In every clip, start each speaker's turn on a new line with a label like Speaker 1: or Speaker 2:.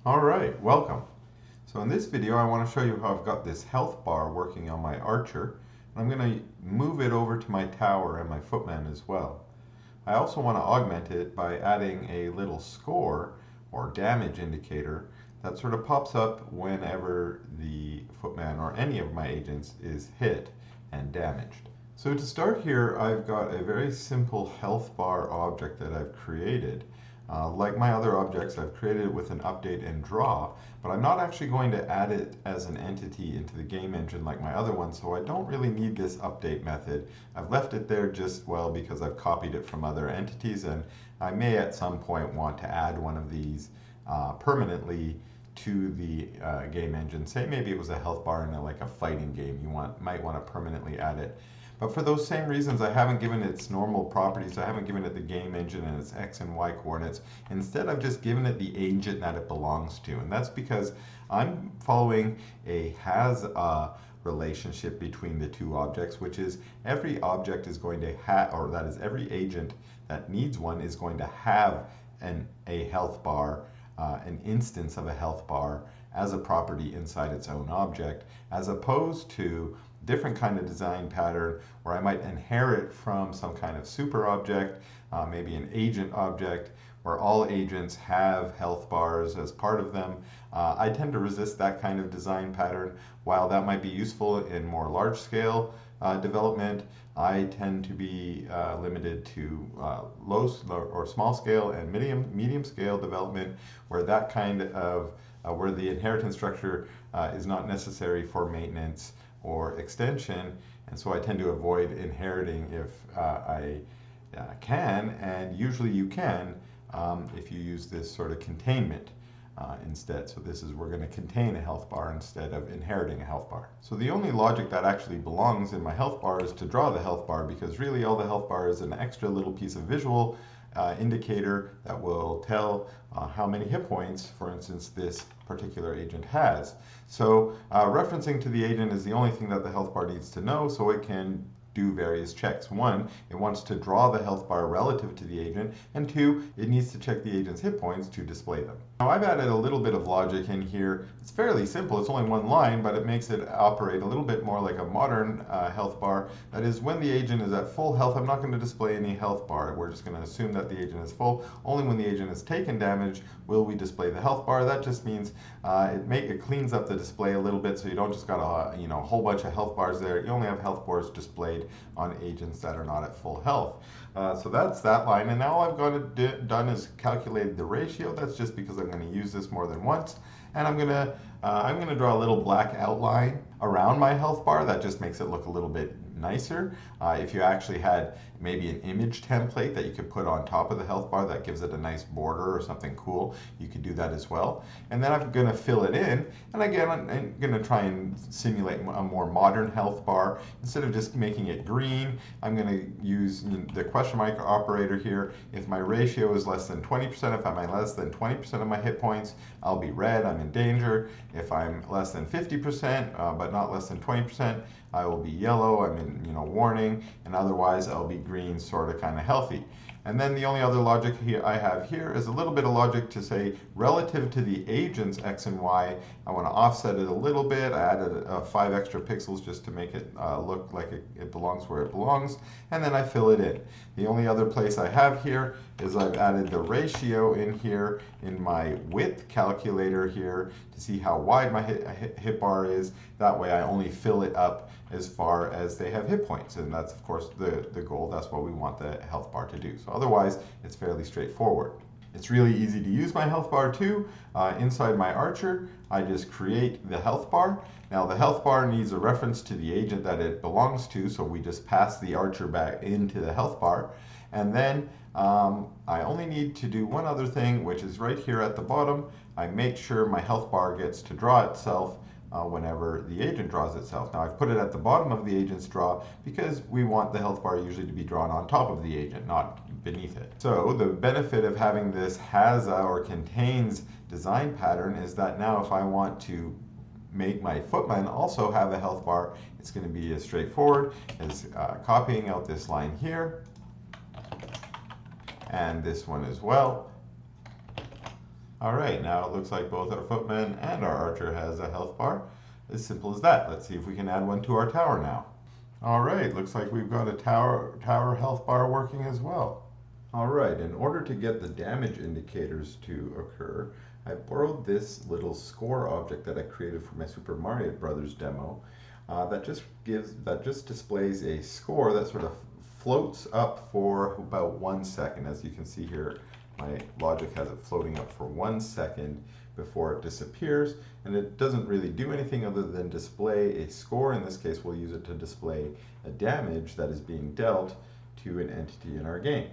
Speaker 1: Alright, welcome. So in this video I want to show you how I've got this health bar working on my archer. I'm going to move it over to my tower and my footman as well. I also want to augment it by adding a little score or damage indicator that sort of pops up whenever the footman or any of my agents is hit and damaged. So to start here, I've got a very simple health bar object that I've created. Like my other objects, I've created it with an update and draw, but I'm not actually going to add it as an entity into the game engine like my other one, so I don't really need this update method. I've left it there just, well, because I've copied it from other entities, and I may at some point want to add one of these permanently to the game engine. Say maybe it was a health bar in like a fighting game. Might want to permanently add it. But for those same reasons, I haven't given it its normal properties. I haven't given it the game engine and its X and Y coordinates. Instead, I've just given it the agent that it belongs to. And that's because I'm following a has-a relationship between the two objects, which is every object is going to have, or that is every agent that needs one is going to have a health bar, an instance of a health bar as a property inside its own object, as opposed to different kind of design pattern where I might inherit from some kind of super object, maybe an agent object, where all agents have health bars as part of them. I tend to resist that kind of design pattern. While that might be useful in more large scale development, I tend to be limited to low or small scale and medium scale development, where that kind of where the inheritance structure is not necessary for maintenance or extension, and so I tend to avoid inheriting if I can, and usually you can if you use this sort of containment instead. So this is, we're going to contain a health bar instead of inheriting a health bar. So the only logic that actually belongs in my health bar is to draw the health bar, because really all the health bar is an extra little piece of visual indicator that will tell how many hit points, for instance, this particular agent has. So referencing to the agent is the only thing that the health bar needs to know, so it can do various checks. One, it wants to draw the health bar relative to the agent, and two, it needs to check the agent's hit points to display them. Now I've added a little bit of logic in here. It's fairly simple, it's only one line, but it makes it operate a little bit more like a modern health bar. That is, when the agent is at full health, I'm not going to display any health bar. We're just going to assume that the agent is full. Only when the agent has taken damage will we display the health bar. That just means it cleans up the display a little bit, so you don't just got a whole bunch of health bars there. You only have health bars displayed on agents that are not at full health. So that's that line, and now all I've done is calculated the ratio. That's just because I'm going to use this more than once, and I'm going to draw a little black outline around my health bar. That just makes it look a little bit nicer. If you actually had maybe an image template that you could put on top of the health bar that gives it a nice border or something cool, you could do that as well. And then I'm going to fill it in, and again I'm going to try and simulate a more modern health bar. Instead of just making it green, I'm going to use the question mark operator here. If my ratio is less than 20%, if I'm at less than 20% of my hit points, I'll be red, I'm in danger. If I'm less than 50%, but not less than 20%, I will be yellow, I'm in warning, and otherwise I'll be green, sort of kind of healthy. And then the only other logic I have here is a little bit of logic to say relative to the agent's X and Y, I want to offset it a little bit. I added 5 extra pixels just to make it look like it belongs where it belongs, and then I fill it in. The only other place I have here is I've added the ratio in here in my width calculator here to see how wide my hit bar is. That way I only fill it up as far as they have hit points, and that's of course the goal. That's what we want the health bar to do. So otherwise it's fairly straightforward. It's really easy to use my health bar too. Inside my archer, I just create the health bar. Now the health bar needs a reference to the agent that it belongs to, so we just pass the archer back into the health bar. And then I only need to do one other thing, which is right here at the bottom. I make sure my health bar gets to draw itself whenever the agent draws itself. Now I've put it at the bottom of the agent's draw because we want the health bar usually to be drawn on top of the agent, not beneath it. So the benefit of having this has-a or contains design pattern is that now if I want to make my footman also have a health bar, it's going to be as straightforward as copying out this line here and this one as well. Alright, now it looks like both our footman and our archer has a health bar. As simple as that. Let's see if we can add one to our tower now. Alright, looks like we've got a tower health bar working as well. Alright, in order to get the damage indicators to occur, I borrowed this little score object that I created for my Super Mario Brothers demo that just displays a score that sort of floats up for about 1 second. As you can see here, my logic has it floating up for 1 second before it disappears, and it doesn't really do anything other than display a score. In this case, we'll use it to display a damage that is being dealt to an entity in our game.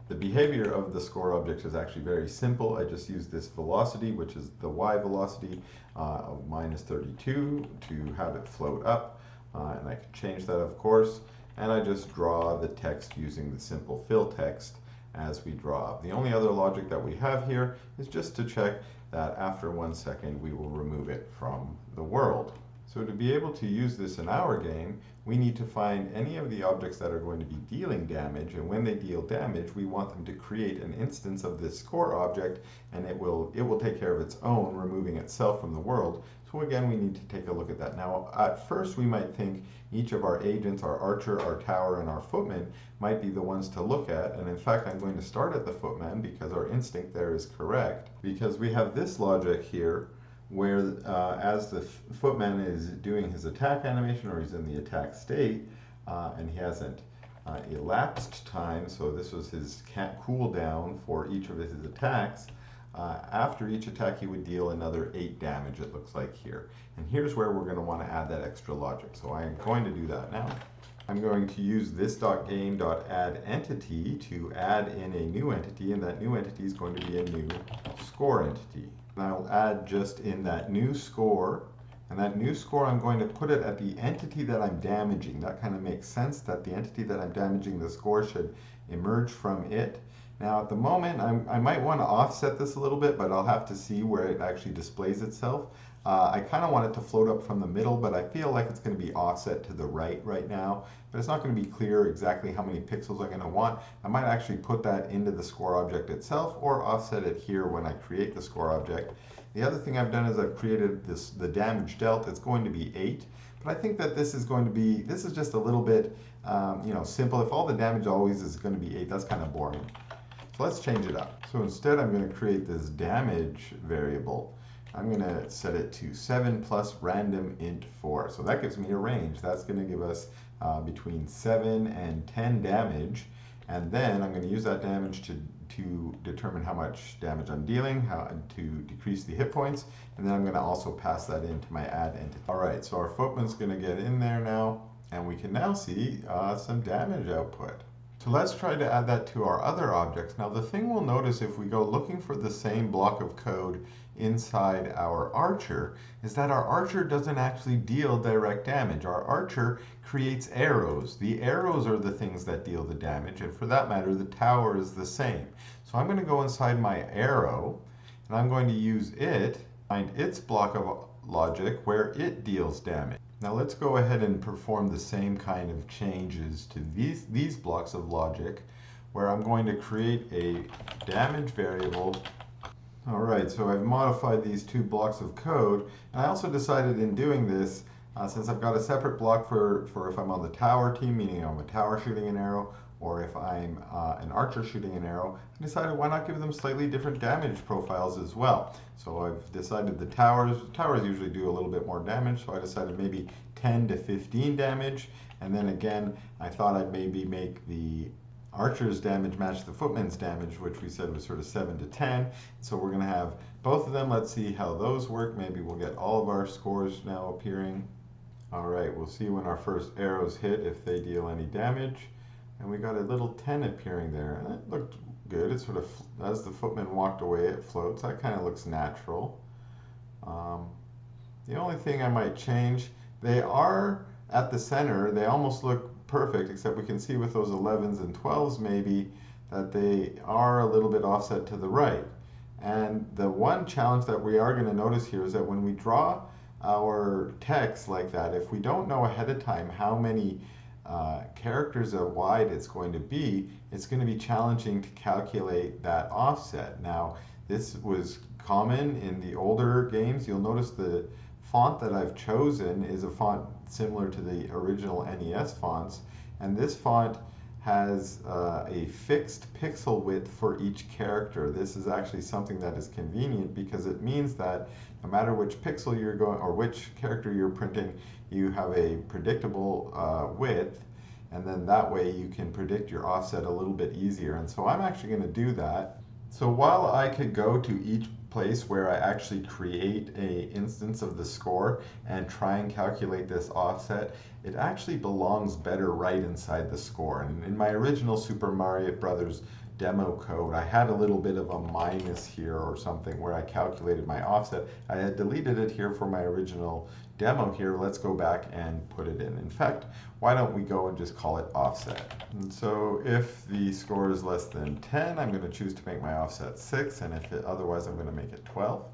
Speaker 1: The behavior of the score object is actually very simple. I just use this velocity, which is the y velocity of -32, to have it float up, and I can change that, of course, and I just draw the text using the simple fill text as we draw up. The only other logic that we have here is just to check that after 1 second we will remove it from the world. So to be able to use this in our game, we need to find any of the objects that are going to be dealing damage, and when they deal damage, we want them to create an instance of this score object, and it will take care of its own, removing itself from the world. So again, we need to take a look at that. Now, at first we might think each of our agents, our archer, our tower, and our footman, might be the ones to look at, and in fact I'm going to start at the footman because our instinct there is correct, because we have this logic here where as the footman is doing his attack animation, or he's in the attack state, and he hasn't elapsed time, so this was his cooldown for each of his attacks. After each attack he would deal another 8 damage, it looks like here. And here's where we're going to want to add that extra logic. So I'm going to do that now. I'm going to use this.game.addEntity to add in a new entity, and that new entity is going to be a new score entity. And I'll add just in that new score, and that new score I'm going to put it at the entity that I'm damaging. That kind of makes sense, that the entity that I'm damaging, the score should emerge from it. Now at the moment I might want to offset this a little bit, but I'll have to see where it actually displays itself. I kind of want it to float up from the middle, but I feel like it's going to be offset to the right now. But it's not going to be clear exactly how many pixels I'm going to want. I might actually put that into the score object itself, or offset it here when I create the score object. The other thing I've done is I've created the damage dealt. It's going to be 8. But I think that this is just a little bit simple. If all the damage always is going to be 8, that's kind of boring. So let's change it up. So instead I'm going to create this damage variable. I'm going to set it to 7 plus random int 4. So that gives me a range. That's going to give us between 7 and 10 damage. And then I'm going to use that damage to determine how much damage I'm dealing, how to decrease the hit points. And then I'm going to also pass that into my add entity. All right, so our footman's going to get in there now. And we can now see some damage output. So let's try to add that to our other objects. Now the thing we'll notice if we go looking for the same block of code inside our archer is that our archer doesn't actually deal direct damage. Our archer creates arrows. The arrows are the things that deal the damage, and for that matter the tower is the same. So I'm going to go inside my arrow and I'm going to use it, find its block of logic where it deals damage. Now let's go ahead and perform the same kind of changes to these blocks of logic, where I'm going to create a damage variable. All right, so I've modified these 2 blocks of code, and I also decided in doing this, since I've got a separate block for if I'm on the tower team, meaning I'm a tower shooting an arrow, or if I'm an archer shooting an arrow, I decided why not give them slightly different damage profiles as well. So I've decided the towers usually do a little bit more damage, so I decided maybe 10 to 15 damage, and then again I thought I'd maybe make the archer's damage match the footman's damage, which we said was sort of 7 to 10. So we're going to have both of them. Let's see how those work. Maybe we'll get all of our scores now appearing. All right, we'll see when our first arrows hit if they deal any damage. And we got a little 10 appearing there, and it looked good. It sort of, as the footman walked away, it floats. That kind of looks natural. The only thing I might change, they are at the center. They almost look perfect, except we can see with those 11s and 12s maybe that they are a little bit offset to the right. And the one challenge that we are going to notice here is that when we draw our text like that, if we don't know ahead of time how many characters wide it's going to be, it's going to be challenging to calculate that offset. Now, this was common in the older games. You'll notice the font that I've chosen is a font similar to the original NES fonts, and this font has a fixed pixel width for each character. This is actually something that is convenient because it means that no matter which pixel you're going or which character you're printing, you have a predictable width, and then that way you can predict your offset a little bit easier. And so I'm actually going to do that. So while I could go to each place where I actually create a instance of the score and try and calculate this offset, it actually belongs better right inside the score. And in my original Super Mario Brothers demo code, I had a little bit of a minus here or something where I calculated my offset. I had deleted it here for my original demo here. Let's go back and put it in. In fact, why don't we go and just call it offset? And so if the score is less than 10, I'm going to choose to make my offset 6, and if it, otherwise I'm going to make it 12.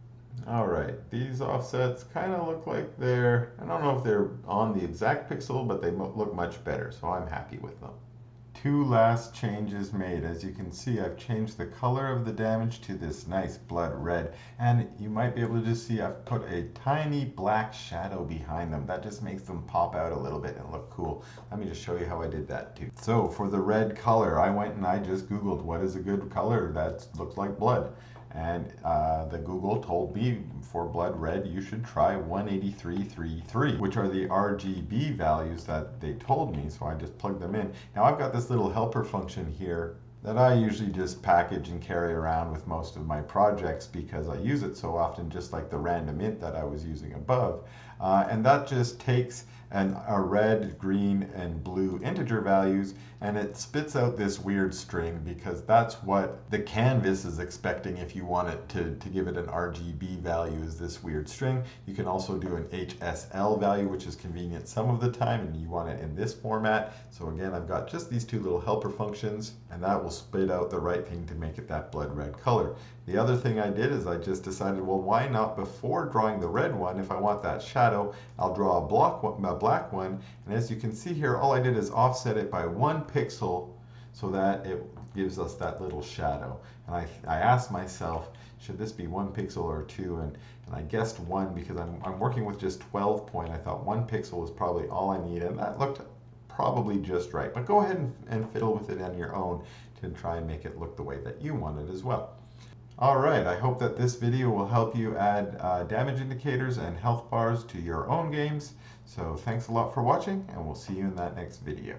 Speaker 1: All right, these offsets kind of look like they're, I don't know if they're on the exact pixel, but they look much better, so I'm happy with them. Two last changes made. As you can see, I've changed the color of the damage to this nice blood red, and you might be able to just see I've put a tiny black shadow behind them. That just makes them pop out a little bit and look cool. Let me just show you how I did that too. So for the red color, I went and I just Googled what is a good color that looks like blood. And the Google told me for blood red, you should try 183.33, which are the RGB values that they told me. So I just plugged them in. Now I've got this little helper function here that I usually just package and carry around with most of my projects because I use it so often, just like the random int that I was using above. And that just takes a red, green, and blue integer values, and it spits out this weird string because that's what the canvas is expecting if you want it to give it an RGB value, is this weird string. You can also do an HSL value, which is convenient some of the time, and you want it in this format. So again, I've got just these two little helper functions, and that will spit out the right thing to make it that blood red color. The other thing I did is I just decided, well, why not before drawing the red one, if I want that shadow, I'll draw a black one. And as you can see here, all I did is offset it by 1 pixel so that it gives us that little shadow. And I asked myself, should this be 1 pixel or 2? And I guessed 1 because I'm working with just 12 point. I thought 1 pixel was probably all I need, and that looked probably just right. But go ahead and fiddle with it on your own to try and make it look the way that you want it as well. Alright, I hope that this video will help you add damage indicators and health bars to your own games. So thanks a lot for watching, and we'll see you in that next video.